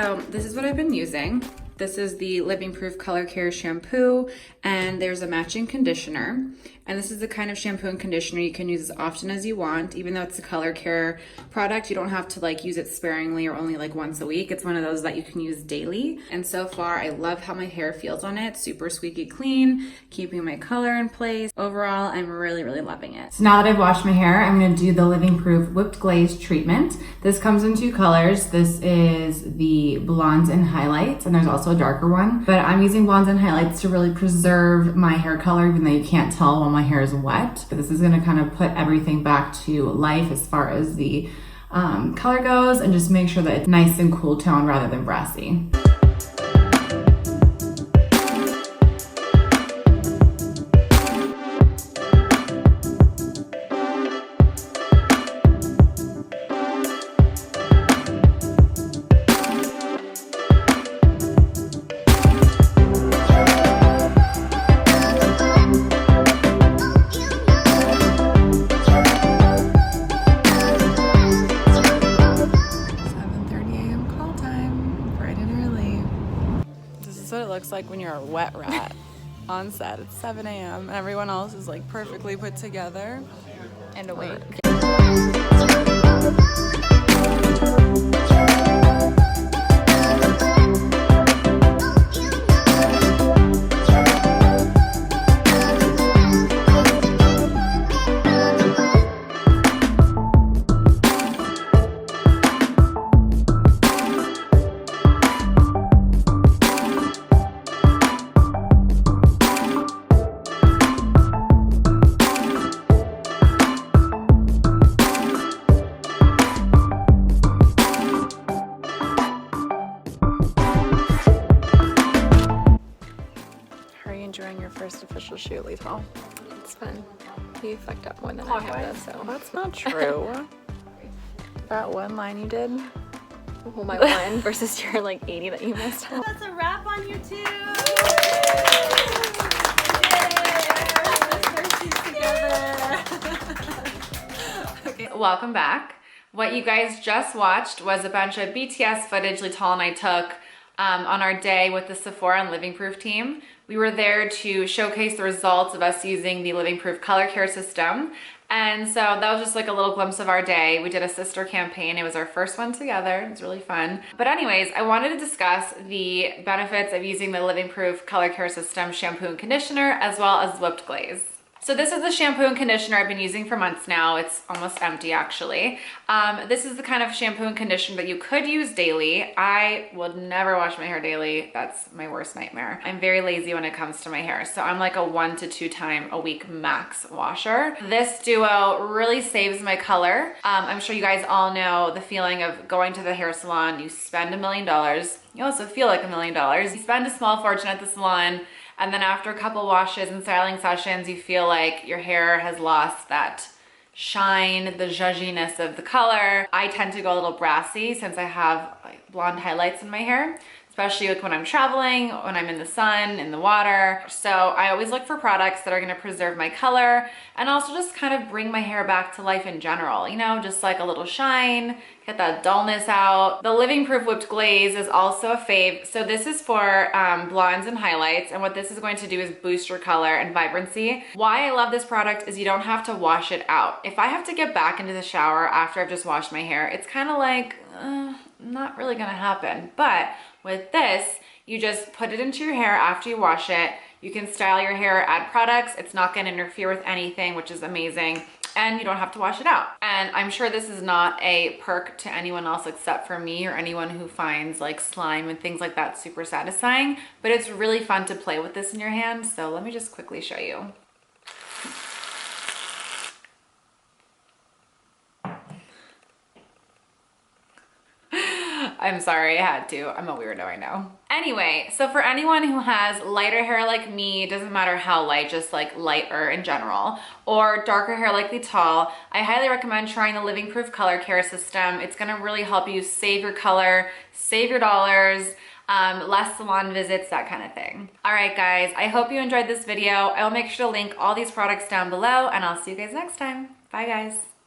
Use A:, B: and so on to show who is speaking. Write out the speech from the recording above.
A: So this is what I've been using. This is the Living Proof Color Care Shampoo, and there's a matching conditioner. And this is the kind of shampoo and conditioner you can use as often as you want. Even though it's a color care product, you don't have to like use it sparingly or only like once a week. It's one of those that you can use daily. And so far, I love how my hair feels on it. Super squeaky clean, keeping my color in place. Overall, I'm really, really loving it. So now that I've washed my hair, I'm gonna do the Living Proof Whipped Glaze treatment. This comes in 2 colors. This is the Blondes and Highlights, and there's also a darker one. But I'm using Blondes and Highlights to really preserve my hair color, even though you can't tell when my hair is wet. But this is gonna kind of put everything back to life as far as the color goes, and just make sure that it's nice and cool tone rather than brassy. Looks like when you're a wet rat on set. It's 7 a.m. and everyone else is like perfectly put together and awake. Enjoying your first official shoot, Lital?
B: It's fun. You fucked up more than I have, so.
A: That's not true. That one line you did?
B: Well, my one versus your like 80 that you missed up.
C: That's a wrap on YouTube!
A: Okay, welcome back. What you guys just watched was a bunch of BTS footage Lital and I took on our day with the Sephora and Living Proof team. We were there to showcase the results of us using the Living Proof Color Care System. And so that was just like a little glimpse of our day. We did a sister campaign. It was our first one together. It was really fun. But anyways, I wanted to discuss the benefits of using the Living Proof Color Care System shampoo and conditioner, as well as whipped glaze. So this is the shampoo and conditioner I've been using for months now. It's almost empty actually. This is the kind of shampoo and conditioner that you could use daily. I would never wash my hair daily. That's my worst nightmare. I'm very lazy when it comes to my hair. So I'm like a 1 to 2 time a week max washer. This duo really saves my color. I'm sure you guys all know the feeling of going to the hair salon. You spend $1 million. You also feel like $1 million. You spend a small fortune at the salon, and then after a couple washes and styling sessions, you feel like your hair has lost that shine, the zhuzhiness of the color. I tend to go a little brassy since I have like blonde highlights in my hair, especially like when I'm traveling, when I'm in the sun, in the water. So I always look for products that are gonna preserve my color and also just kind of bring my hair back to life in general, you know, just like a little shine, get that dullness out. The Living Proof Whipped Glaze is also a fave. So this is for blondes and highlights, and what this is going to do is boost your color and vibrancy. Why I love this product is you don't have to wash it out. If I have to get back into the shower after I've just washed my hair, it's kind of like, not really gonna happen. But with this, you just put it into your hair after you wash it. You can style your hair, add products. It's not gonna interfere with anything, which is amazing. And you don't have to wash it out. And I'm sure this is not a perk to anyone else except for me or anyone who finds like slime and things like that super satisfying, but it's really fun to play with this in your hand. So let me just quickly show you. I'm sorry, I had to. I'm a weirdo, I know. Anyway, so for anyone who has lighter hair like me, doesn't matter how light, just like lighter in general, or darker hair like Lital, I highly recommend trying the Living Proof Color Care System. It's gonna really help you save your color, save your dollars, less salon visits, that kind of thing. All right, guys, I hope you enjoyed this video. I will make sure to link all these products down below, and I'll see you guys next time. Bye, guys.